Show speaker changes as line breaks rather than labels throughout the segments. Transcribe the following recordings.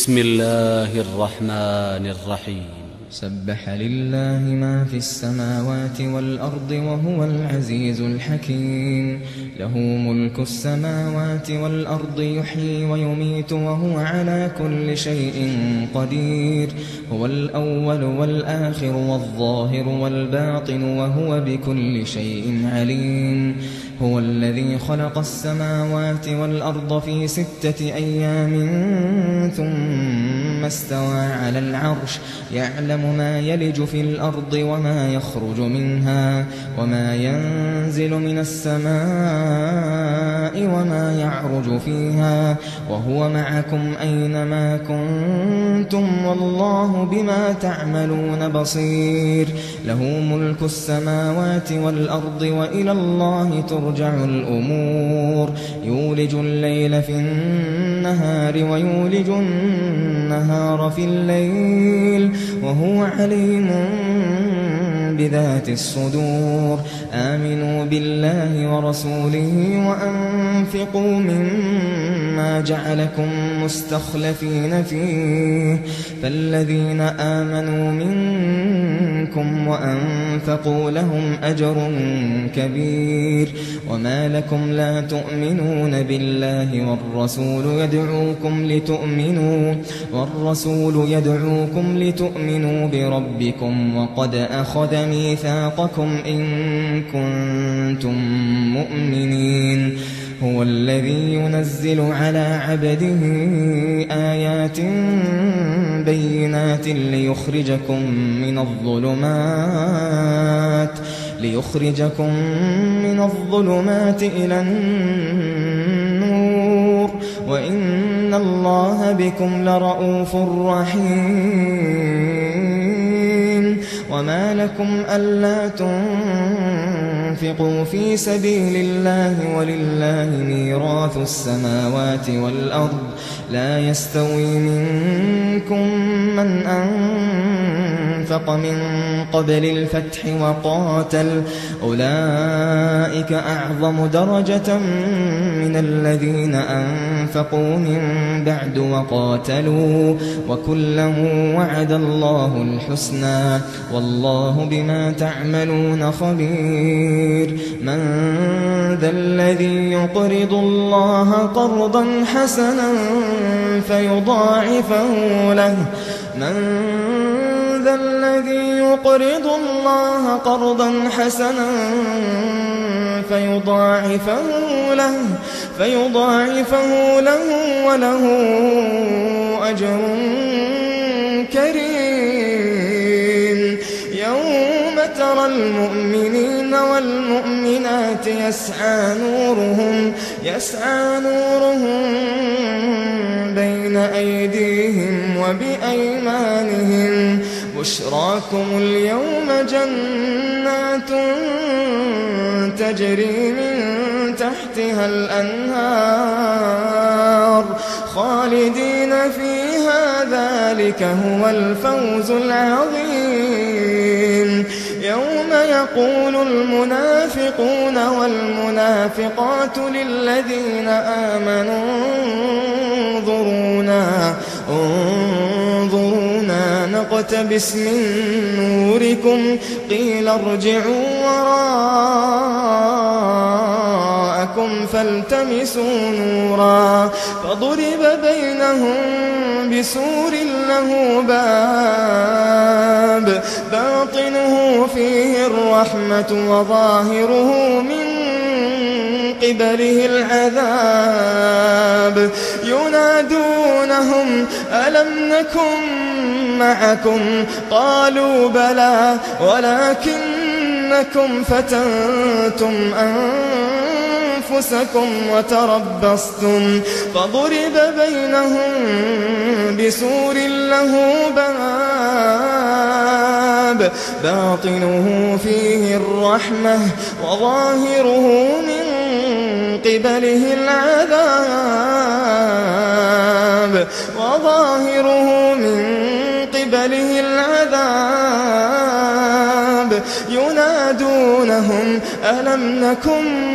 بسم الله الرحمن الرحيم.
سبح لله ما في السماوات والأرض وهو العزيز الحكيم. له ملك السماوات والأرض يحيي ويميت وهو على كل شيء قدير. هو الأول والآخر والظاهر والباطن وهو بكل شيء عليم. هو الذي خلق السماوات والأرض في 6 أيام ثم استوى على العرش يعلم ما يلج في الأرض وما يخرج منها وما ينزل من السماء وما يعرج فيها وهو معكم أينما كنتم والله بما تعملون بصير. له ملك السماوات والأرض وإلى الله ترجع الأمور. يولج الليل في النهار ويولج النهار في الليل وهو عليم بذات الصدور. آمنوا بالله ورسوله وأنفقوا مما جعلكم مستخلفين فيه فالذين آمنوا منكم وأنفقوا لهم أجر كبير. وما لكم لا تؤمنون بالله والرسول يدعوكم لتؤمنوا بربكم وقد أخذ ميثاقكم إن كنتم مؤمنين. هو الذي ينزل على عبده آيات بينات ليخرجكم من الظلمات إلى النور وإن الله بكم لرءوف رحيم. وما لكم ألا تنفقوا في سبيل الله ولله ميراث السماوات والأرض لا يستوي منكم من أنفق من قبل الفتح وقاتل أولئك أعظم درجة من الذين أنفقوا من بعد وقاتلوا وكلا وعد الله الحسنى والله بما تعملون خبير. من ذا الذي يقرض الله قرضا حسنا فيضاعفه له وله أجر كريم. يوم ترى المؤمنين والمؤمنات يسعى نورهم بين أيديهم وبأيمانهم. بشراكم اليوم جنات تجري من تحتها الأنهار خالدين فيها ذلك هو الفوز العظيم. يوم يقول المنافقون والمنافقات للذين آمنوا انظرونا نقتبس من نوركم قيل ارجعوا وراءكم فالتمسوا نورا فضرب بينهم بسور له باب باطنه فيه الرحمة وظاهره من قبله العذاب. ينادونهم ألم نكن معكم قالوا بلى ولكنكم فتنتم أنفسكم وتربصتم فضرب بينهم بسور له باب باطنه فيه الرحمة وظاهره من قبله العذاب. ينادونهم ألم نكن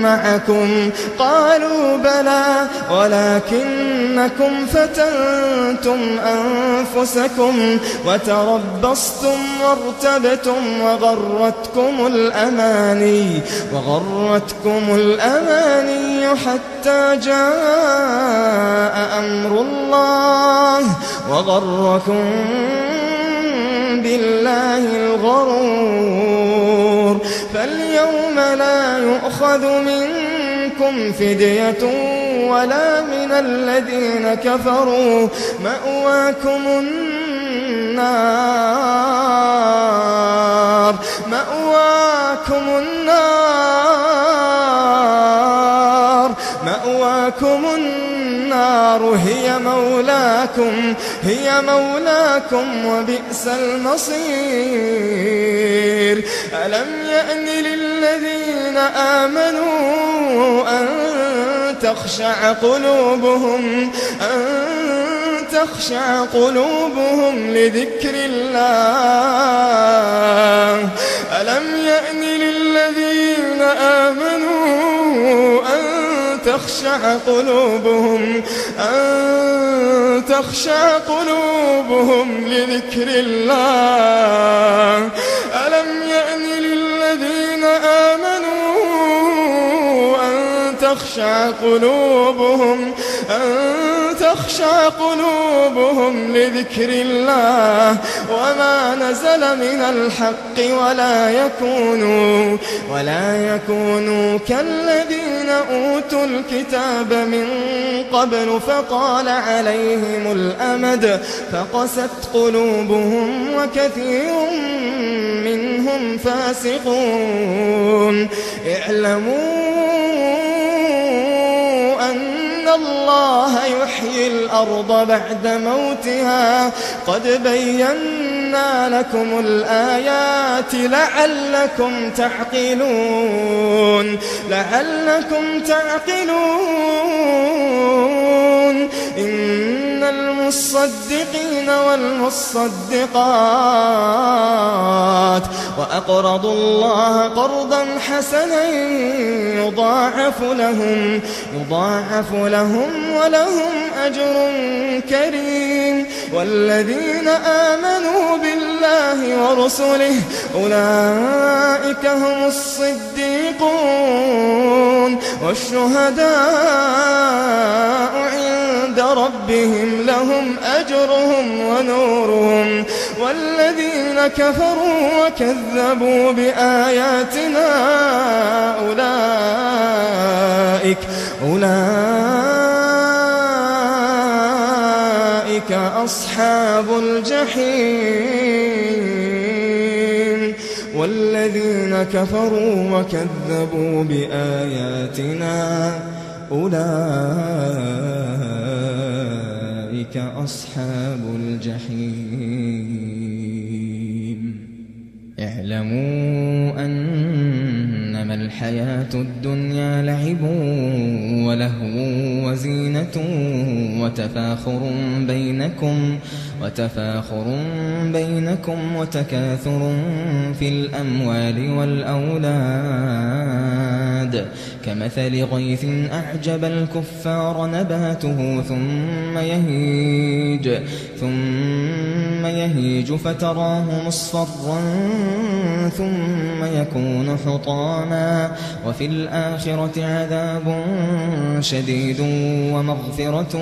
معكم قالوا بلى ولكنكم فتنتم أنفسكم وتربصتم وارتبتم وغرتكم الأماني حتى جاء أمر الله وغركم بالله الغرور فاليوم لا يؤخذ منكم فدية ولا من الذين كفروا مأواكم النار هي مولاكم وبئس المصير ألم يأن للذين آمنوا أن تخشع قلوبهم لذكر الله ألم يأن للذين آمنوا أن تخشع قلوبهم لذكر الله ألم يأن للذين آمنوا أن تخشع قلوبهم لذكر الله وما نزل من الحق ولا يكونوا كالذين أوتوا الكتاب من قبل فطال عليهم الأمد فقست قلوبهم وكثير منهم فاسقون اعلموا أن الله يحيي الأرض بعد موتها قد بينا لكم الآيات لعلكم تعقلون إن المصدقين والمصدقات وأقرضوا الله قرضا حسنا يضاعف لهم ولهم أجر كريم والذين آمنوا بالله ورسله أولئك هم الصديقون والشهداء عند ربهم لهم أجرهم ونورهم والذين كفروا وكذبوا بآياتنا أولئك أصحاب الجحيم والذين كفروا وكذبوا بآياتنا أولئك أصحاب الجحيم اعلموا أنما الحياة الدنيا لعب ولهو وزينة وتفاخر بينكم وتكاثر في الأموال والأولاد كمثل غيث أعجب الكفار نباته ثم يهيج فتراه مصفرا ثم يكون حطاما وفي الآخرة عذاب شديد ومغفرة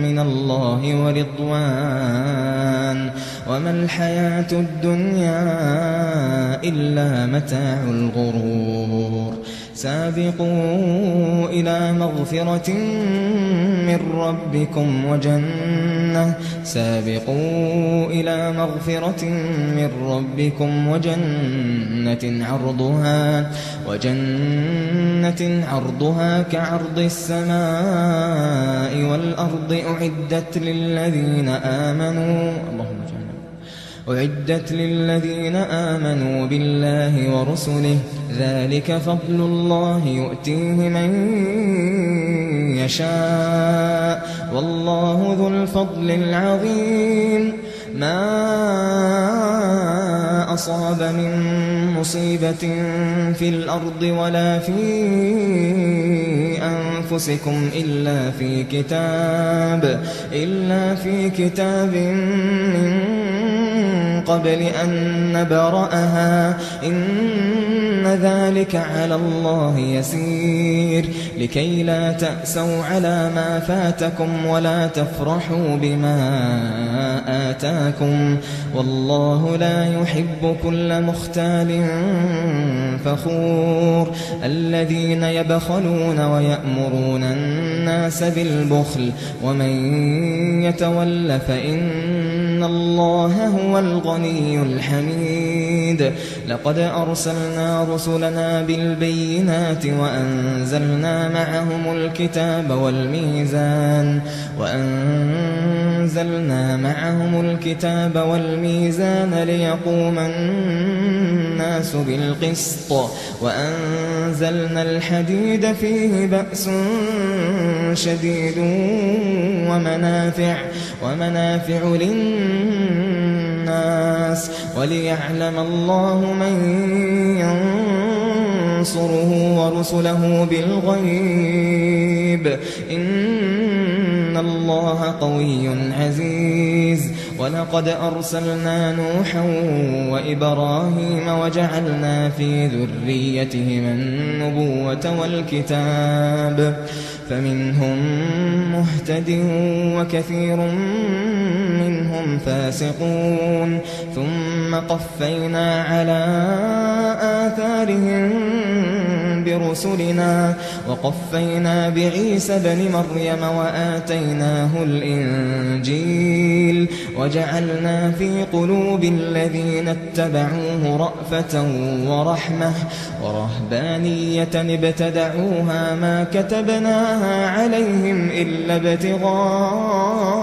من الله ورضوان وما الحياة الدنيا إلا متاع الغرور سابقوا إلى مغفرة من ربكم وجنة عرضها كعرض السماء والأرض أعدت للذين آمنوا بالله ورسله ذلك فضل الله يؤتيه من يشاء والله ذو الفضل العظيم. ما أصاب من مصيبة في الأرض ولا في أنفسكم إلا في كتاب من قبل أن نبرأها إن ذلك على الله يسير. لكي لا تأسوا على ما فاتكم ولا تفرحوا بما آتاكم والله لا يحب كل مختال فخور. الذين يبخلون ويأمرون الناس بالبخل ومن يتول فإن الله هو الغني الحميد. لقد أرسلنا رسلنا بالبينات وأنزلنا معهم الكتاب والميزان ليقوم الناس بالقسط وأنزلنا الحديد فيه بأس شديد ومنافع للناس وليعلم الله من ينصره ورسله بالغيب إن الله قوي عزيز. ولقد أرسلنا نوحا وإبراهيم وجعلنا في ذريتهما النبوة والكتاب فمنهم مهتد وكثير منهم فاسقون. ثم قفينا على آثارهم برسلنا وقفينا بعيسى بن مريم وآتيناه الإنجيل وجعلنا في قلوب الذين اتبعوه رأفة ورحمة ورهبانية ابتدعوها ما كتبناها عليهم إلا ابتغاء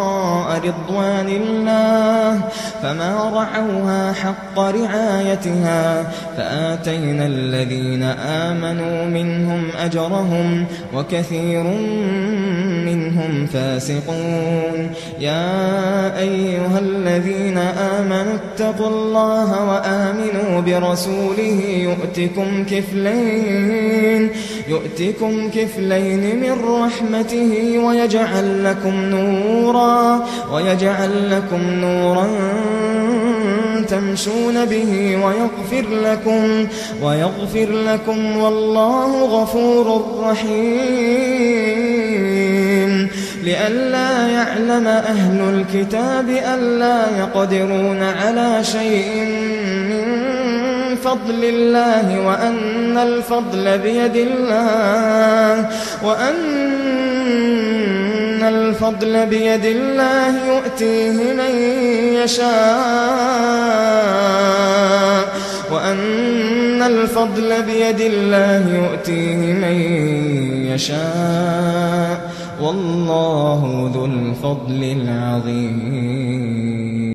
رضوان الله فما رعوها حق رعايتها فآتينا الذين آمنوا منهم أجرهم وكثير منهم فاسقون. يا أيها الذين آمنوا اتقوا الله وآمنوا برسوله يؤتكم كفلين من رحمته ويجعل لكم نورا تمشون به ويغفر لكم والله غفور رحيم. لئلا يعلم أهل الكتاب ألا يقدرون على شيء من فضل الله وأن الفضل بيد الله يؤتيه من يشاء والله ذو الفضل العظيم.